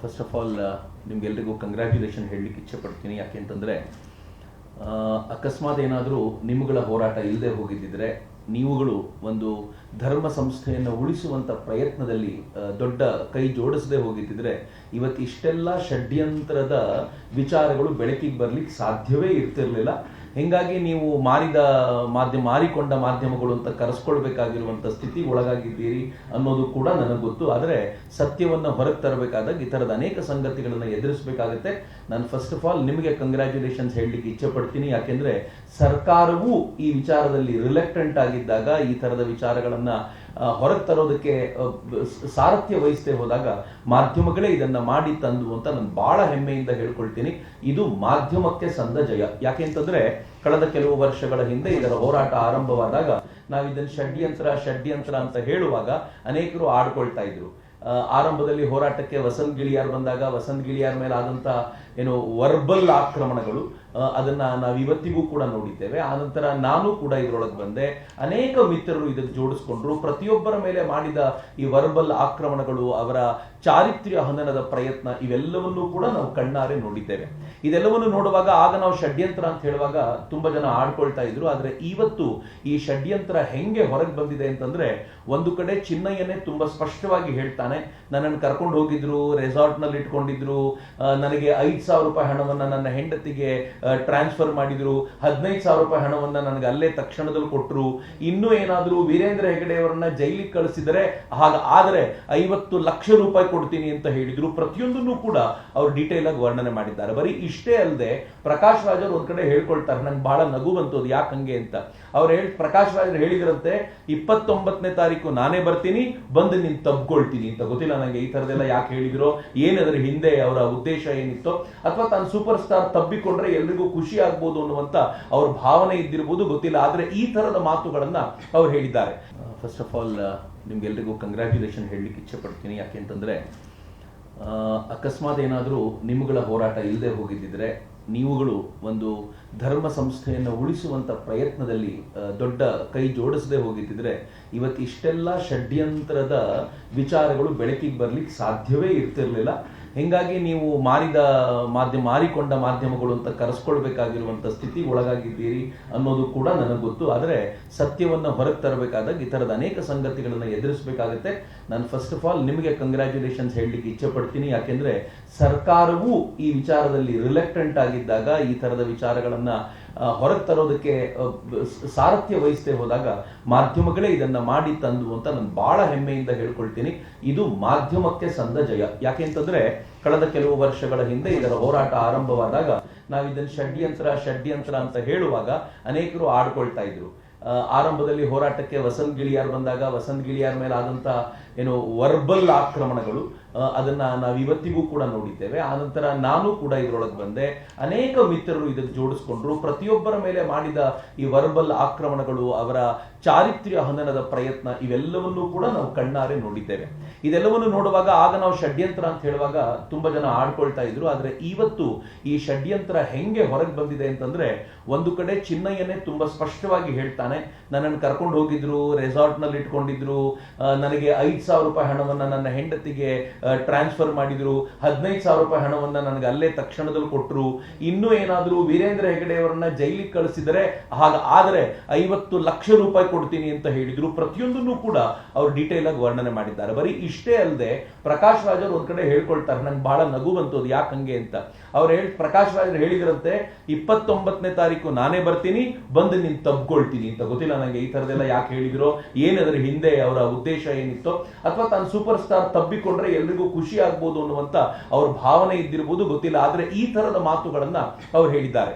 First of all ನಿಮ್ಗೆಲ್ರಿಗೂ congratulation ಹೇಳಲಿಕ್ಕೆ ಇಚ್ಛೆ ಪಡ್ತೀನಿ. ಯಾಕೆ ಅಂತಂದರೆ ಅಕಸ್ಮಾತ್ ಏನಾದರೂ ನಿಮ್ಮಗಳ ಹೋರಾಟ ಇಲ್ಲದೆ ಹೋಗಿದ್ದಿದ್ರೆ, ನೀವುಗಳು ಒಂದು ಧರ್ಮ ಸಂಸ್ಥೆಯನ್ನು ಉಳಿಸುವಂಥ ಪ್ರಯತ್ನದಲ್ಲಿ ದೊಡ್ಡ ಕೈ ಜೋಡಿಸದೆ ಹೋಗಿದ್ದಿದ್ರೆ ಇವತ್ತು ಇಷ್ಟೆಲ್ಲ ಷಡ್ಯಂತ್ರದ ವಿಚಾರಗಳು ಬೆಳಕಿಗೆ ಬರಲಿಕ್ಕೆ ಸಾಧ್ಯವೇ ಇರ್ತಿರಲಿಲ್ಲ. ಹೀಗಾಗಿ ನೀವು ಮಾರಿಕೊಂಡ ಮಾಧ್ಯಮಗಳು ಅಂತ ಕರೆಸ್ಕೊಳ್ಬೇಕಾಗಿರುವಂಥ ಸ್ಥಿತಿ ಒಳಗಾಗಿದ್ದೀರಿ ಅನ್ನೋದು ಕೂಡ ನನಗೆ ಗೊತ್ತು. ಆದರೆ ಸತ್ಯವನ್ನು ಹೊರಗೆ ತರಬೇಕಾದಾಗ ಈ ಥರದ ಅನೇಕ ಸಂಗತಿಗಳನ್ನು ಎದುರಿಸಬೇಕಾಗುತ್ತೆ. ನಾನು ಫಸ್ಟ್ ಆಫ್ ಆಲ್ ನಿಮಗೆ ಕಂಗ್ರ್ಯಾಚುಲೇಷನ್ಸ್ ಹೇಳಲಿಕ್ಕೆ ಇಚ್ಛೆ ಪಡ್ತೀನಿ. ಯಾಕೆಂದರೆ ಸರ್ಕಾರವೂ ಈ ವಿಚಾರದಲ್ಲಿ ರಿಲೆಕ್ಟೆಂಟ್ ಆಗಿದ್ದಾಗ, ಈ ಥರದ ವಿಚಾರಗಳನ್ನು ಹೊರಗೆ ತರೋದಕ್ಕೆ ಸಾರಥ್ಯ ವಹಿಸದೆ ಹೋದಾಗ ಮಾಧ್ಯಮಗಳೇ ಇದನ್ನ ಮಾಡಿ ತಂದು ಅಂತ ನಾನು ಬಹಳ ಹೆಮ್ಮೆಯಿಂದ ಹೇಳ್ಕೊಳ್ತೀನಿ. ಇದು ಮಾಧ್ಯಮಕ್ಕೆ ಸಂದ ಜಯ. ಯಾಕೆ ಅಂತಂದ್ರೆ ಕಳೆದ ಕೆಲವು ವರ್ಷಗಳ ಹಿಂದೆ ಇದರ ಹೋರಾಟ ಆರಂಭವಾದಾಗ ನಾವು ಇದನ್ನು ಷಡ್ಯಂತ್ರ ಅಂತ ಹೇಳುವಾಗ ಅನೇಕರು ಆಡ್ಕೊಳ್ತಾ ಇದ್ರು. ಆರಂಭದಲ್ಲಿ ಹೋರಾಟಕ್ಕೆ ವಸಂತ್ ಗಿಳಿಯಾರ್ ಬಂದಾಗ ವಸಂತ್ ಗಿಳಿಯಾರ್ ಮೇಲೆ ಆದಂತ ವರ್ಬಲ್ ಆಕ್ರಮಣಗಳು ಅದನ್ನ ನಾವು ಇವತ್ತಿಗೂ ಕೂಡ ನೋಡಿದ್ದೇವೆ. ಆನಂತರ ನಾನು ಕೂಡ ಇದರೊಳಗೆ ಬಂದೆ. ಅನೇಕ ಮಿತ್ರರು ಇದಕ್ಕೆ ಜೋಡಿಸ್ಕೊಂಡ್ರು. ಪ್ರತಿಯೊಬ್ಬರ ಮೇಲೆ ಮಾಡಿದ ಈ ವರ್ಬಲ್ ಆಕ್ರಮಣಗಳು, ಅವರ ಚಾರಿತ್ರ್ಯ ಹನನದ ಪ್ರಯತ್ನ, ಇವೆಲ್ಲವನ್ನೂ ಕೂಡ ನಾವು ಕಣ್ಣಾರೆ ನೋಡಿದ್ದೇವೆ. ಇದೆಲ್ಲವನ್ನು ನೋಡುವಾಗ ಆಗ ನಾವು ಷಡ್ಯಂತ್ರ ಅಂತ ಹೇಳುವಾಗ ತುಂಬಾ ಜನ ಆಡ್ಕೊಳ್ತಾ ಇದ್ರು. ಆದ್ರೆ ಇವತ್ತು ಈ ಷಡ್ಯಂತ್ರ ಹೆಂಗೆ ಹೊರಗೆ ಬಂದಿದೆ ಅಂತಂದ್ರೆ, ಒಂದು ಕಡೆ ಚಿನ್ನಯ್ಯನೇ ತುಂಬಾ ಸ್ಪಷ್ಟವಾಗಿ ಹೇಳ್ತಾನೆ, ನನ್ನನ್ನು ಕರ್ಕೊಂಡು ಹೋಗಿದ್ರು, ರೆಸಾರ್ಟ್ ನಲ್ಲಿ ಇಟ್ಕೊಂಡಿದ್ರು, ನನಗೆ 5,000 ರೂಪಾಯಿ ಹಣವನ್ನ ನನ್ನ ಹೆಂಡತಿಗೆ ಟ್ರಾನ್ಸ್ಫರ್ ಮಾಡಿದ್ರು, 15,000 ರೂಪಾಯಿ ಹಣವನ್ನ ನನಗೆ ಅಲ್ಲೇ ತಕ್ಷಣದಲ್ಲಿ ಕೊಟ್ಟರು, ಇನ್ನೂ ಏನಾದರೂ ವೀರೇಂದ್ರ ಹೆಗಡೆ ಅವರನ್ನ ಜೈಲಿಗೆ ಕಳಿಸಿದರೆ ಆದರೆ 50 ಲಕ್ಷ ರೂಪಾಯಿ ಕೊಡ್ತೀನಿ ಅಂತ ಹೇಳಿದ್ರು. ಪ್ರತಿಯೊಂದನ್ನು ಕೂಡ ಅವ್ರು ಡೀಟೇಲ್ ಆಗಿ ವರ್ಣನೆ ಮಾಡಿದ್ದಾರೆ. ಬರೀ ಇಷ್ಟೇ ಅಲ್ಲದೆ ಪ್ರಕಾಶ್ ರಾಜ್ ಅವ್ರು ಒಂದ್ ಕಡೆ ಹೇಳ್ಕೊಳ್ತಾರೆ, ನಂಗೆ ಬಹಳ ನಗು ಬಂತು ಅದು ಯಾಕಂಗೆ ಅಂತ. ಪ್ರಕಾಶ್ ರಾಜ್ ಹೇಳಿದ್ರಂತೆ, 29ನೇ ತಾರೀಕು ನಾನೇ ಬರ್ತೀನಿ, ಬಂದು ನೀನ್ ತಬ್ಕೊಳ್ತೀನಿ ಅಂತ. ಗೊತ್ತಿಲ್ಲ ನಂಗೆ ಈ ತರದೆಲ್ಲ ಯಾಕೆ ಹೇಳಿದ್ರು, ಏನದ್ರ ಹಿಂದೆ ಅವರ ಉದ್ದೇಶ ಏನಿತ್ತು, ಅಥವಾ ತಾನು ಸೂಪರ್ ಸ್ಟಾರ್ ತಬ್ಬಿಕೊಂಡ್ರೆ ಎಲ್ರಿಗೂ ಖುಷಿ ಆಗ್ಬೋದು ಅನ್ನುವಂತ ಅವ್ರ ಭಾವನೆ ಇದ್ದಿರ್ಬೋದು, ಗೊತ್ತಿಲ್ಲ. ಆದ್ರೆ ಈ ತರದ ಮಾತುಗಳನ್ನ ಅವ್ರು ಹೇಳಿದ್ದಾರೆ. ಫಸ್ಟ್ ಆಫ್ ಆಲ್ ನಿಮ್ಗೆಲ್ರಿಗೂ ಕಂಗ್ರ್ಯಾಚುಲೇಷನ್ ಹೇಳಲಿಕ್ಕೆ ಇಚ್ಛೆ ಪಡ್ತೀನಿ. ಯಾಕೆ ಅಂತಂದ್ರೆ ಅಕಸ್ಮಾತ್ ಏನಾದರೂ ನಿಮ್ಮಗಳ ಹೋರಾಟ ಇಲ್ಲದೆ ಹೋಗಿದ್ದಿದ್ರೆ, ನೀವುಗಳು ಒಂದು ಧರ್ಮ ಸಂಸ್ಥೆಯನ್ನು ಉಳಿಸುವಂಥ ಪ್ರಯತ್ನದಲ್ಲಿ ದೊಡ್ಡ ಕೈ ಜೋಡಿಸದೆ ಹೋಗಿದ್ದಿದ್ರೆ ಇವತ್ತು ಇಷ್ಟೆಲ್ಲ ಷಡ್ಯಂತ್ರದ ವಿಚಾರಗಳು ಬೆಳಕಿಗೆ ಬರಲಿಕ್ಕೆ ಸಾಧ್ಯವೇ ಇರ್ತಿರ್ಲಿಲ್ಲ. ಹೀಗಾಗಿ ನೀವು ಮಾರಿಕೊಂಡ ಮಾಧ್ಯಮಗಳು ಅಂತ ಕರೆಸ್ಕೊಳ್ಬೇಕಾಗಿರುವಂಥ ಸ್ಥಿತಿ ಒಳಗಾಗಿದ್ದೀರಿ ಅನ್ನೋದು ಕೂಡ ನನಗೆ ಗೊತ್ತು. ಆದರೆ ಸತ್ಯವನ್ನು ಹೊರಗೆ ತರಬೇಕಾದಾಗ ಈ ಥರದ ಅನೇಕ ಸಂಗತಿಗಳನ್ನು ಎದುರಿಸಬೇಕಾಗುತ್ತೆ. ನಾನು ಫಸ್ಟ್ ಆಫ್ ಆಲ್ ನಿಮಗೆ ಕಂಗ್ರ್ಯಾಚುಲೇಷನ್ಸ್ ಹೇಳಲಿಕ್ಕೆ ಇಚ್ಛೆ ಪಡ್ತೀನಿ. ಯಾಕೆಂದ್ರೆ ಸರ್ಕಾರವೂ ಈ ವಿಚಾರದಲ್ಲಿ ರಿಲೆಕ್ಟೆಂಟ್ ಆಗಿದ್ದಾಗ, ಈ ಥರದ ವಿಚಾರಗಳನ್ನ ಹೊರಗೆ ತರೋದಕ್ಕೆ ಸಾರಥ್ಯ ವಹಿಸದೆ ಹೋದಾಗ ಮಾಧ್ಯಮಗಳೇ ಇದನ್ನ ಮಾಡಿ ತಂದು ಅಂತ ನಾನು ಬಹಳ ಹೆಮ್ಮೆಯಿಂದ ಹೇಳ್ಕೊಳ್ತೀನಿ. ಇದು ಮಾಧ್ಯಮಕ್ಕೆ ಸಂದ ಜಯ. ಯಾಕೆ ಅಂತಂದ್ರೆ ಕಳೆದ ಕೆಲವು ವರ್ಷಗಳ ಹಿಂದೆ ಇದರ ಹೋರಾಟ ಆರಂಭವಾದಾಗ ನಾವು ಇದನ್ನು ಷಡ್ಯಂತ್ರ ಅಂತ ಹೇಳುವಾಗ ಅನೇಕರು ಆಡ್ಕೊಳ್ತಾ ಇದ್ರು. ಆರಂಭದಲ್ಲಿ ಹೋರಾಟಕ್ಕೆ ವಸಂತ್ ಗಿಳಿಯಾರ್ ಬಂದಾಗ ವಸಂತ್ ಗಿಳಿಯಾರ್ ಮೇಲೆ ಆದಂತ ವರ್ಬಲ್ ಆಕ್ರಮಣಗಳು ಅದನ್ನ ನಾವು ಇವತ್ತಿಗೂ ಕೂಡ ನೋಡಿದ್ದೇವೆ. ಆನಂತರ ನಾನು ಕೂಡ ಇದರೊಳಗೆ ಬಂದೆ. ಅನೇಕ ಮಿತ್ರರು ಇದಕ್ಕೆ ಜೋಡಿಸ್ಕೊಂಡ್ರು. ಪ್ರತಿಯೊಬ್ಬರ ಮೇಲೆ ಮಾಡಿದ ಈ ವರ್ಬಲ್ ಆಕ್ರಮಣಗಳು, ಅವರ ಚಾರಿತ್ರ್ಯ ಹನನದ ಪ್ರಯತ್ನ, ಇವೆಲ್ಲವನ್ನೂ ಕೂಡ ನಾವು ಕಣ್ಣಾರೆ ನೋಡಿದ್ದೇವೆ. ಇದೆಲ್ಲವನ್ನು ನೋಡುವಾಗ ಆಗ ನಾವು ಷಡ್ಯಂತ್ರ ಅಂತ ಹೇಳುವಾಗ ತುಂಬಾ ಜನ ಆಡ್ಕೊಳ್ತಾ ಇದ್ರು. ಆದ್ರೆ ಇವತ್ತು ಈ ಷಡ್ಯಂತ್ರ ಹೆಂಗೆ ಹೊರಗೆ ಬಂದಿದೆ ಅಂತಂದ್ರೆ, ಒಂದು ಕಡೆ ಚಿನ್ನಯ್ಯನೇ ತುಂಬಾ ಸ್ಪಷ್ಟವಾಗಿ ಹೇಳ್ತಾನೆ, ನನ್ನನ್ನು ಕರ್ಕೊಂಡು ಹೋಗಿದ್ರು, ರೆಸಾರ್ಟ್ ನಲ್ಲಿ ಇಟ್ಕೊಂಡಿದ್ರು, ನನಗೆ 5,000 ರೂಪಾಯಿ ಹಣವನ್ನ ನನ್ನ ಹೆಂಡತಿಗೆ ಟ್ರಾನ್ಸ್ಫರ್ ಮಾಡಿದ್ರು, 15,000 ರೂಪಾಯಿ ಹಣವನ್ನ ನನಗೆ ಅಲ್ಲೇ ತಕ್ಷಣದಲ್ಲಿ ಕೊಟ್ಟರು, ಇನ್ನೂ ಏನಾದರೂ ವೀರೇಂದ್ರ ಹೆಗಡೆ ಅವರನ್ನ ಜೈಲಿಗೆ ಕಳಿಸಿದರೆ ಆದರೆ 50 ಲಕ್ಷ ರೂಪಾಯಿ ಕೊಡ್ತೀನಿ ಅಂತ ಹೇಳಿದ್ರು. ಪ್ರತಿಯೊಂದನ್ನು ಕೂಡ ಅವ್ರು ಡೀಟೇಲ್ ಆಗಿ ವರ್ಣನೆ ಮಾಡಿದ್ದಾರೆ. ಬರೀ ಇಷ್ಟೇ ಅಲ್ಲದೆ ಪ್ರಕಾಶ್ ರಾಜ್ ಅವ್ರು ಒಂದ್ ಕಡೆ ಹೇಳ್ಕೊಳ್ತಾರೆ, ನಂಗೆ ಬಹಳ ನಗು ಬಂತು ಅದು ಯಾಕಂಗೆ ಅಂತ. ಪ್ರಕಾಶ್ ರಾಜ್ ಹೇಳಿದ್ರಂತೆ, 29ನೇ ತಾರೀಕು ನಾನೇ ಬರ್ತೀನಿ, ಬಂದು ನೀನ್ ತಬ್ಕೊಳ್ತೀನಿ ಅಂತ. ಗೊತ್ತಿಲ್ಲ ನಂಗೆ ಈ ತರದೆಲ್ಲ ಯಾಕೆ ಹೇಳಿದ್ರು, ಏನದ್ರ ಹಿಂದೆ ಅವರ ಉದ್ದೇಶ ಏನಿತ್ತು, ಅಥವಾ ತಾನು ಸೂಪರ್ ಸ್ಟಾರ್ ತಬ್ಬಿಕೊಂಡ್ರೆ ಎಲ್ರಿಗೂ ಖುಷಿ ಆಗ್ಬೋದು ಅನ್ನುವಂತ ಅವ್ರ ಭಾವನೆ ಇದ್ದಿರ್ಬೋದು, ಗೊತ್ತಿಲ್ಲ. ಆದ್ರೆ ಈ ತರದ ಮಾತುಗಳನ್ನ ಅವ್ರು ಹೇಳಿದ್ದಾರೆ.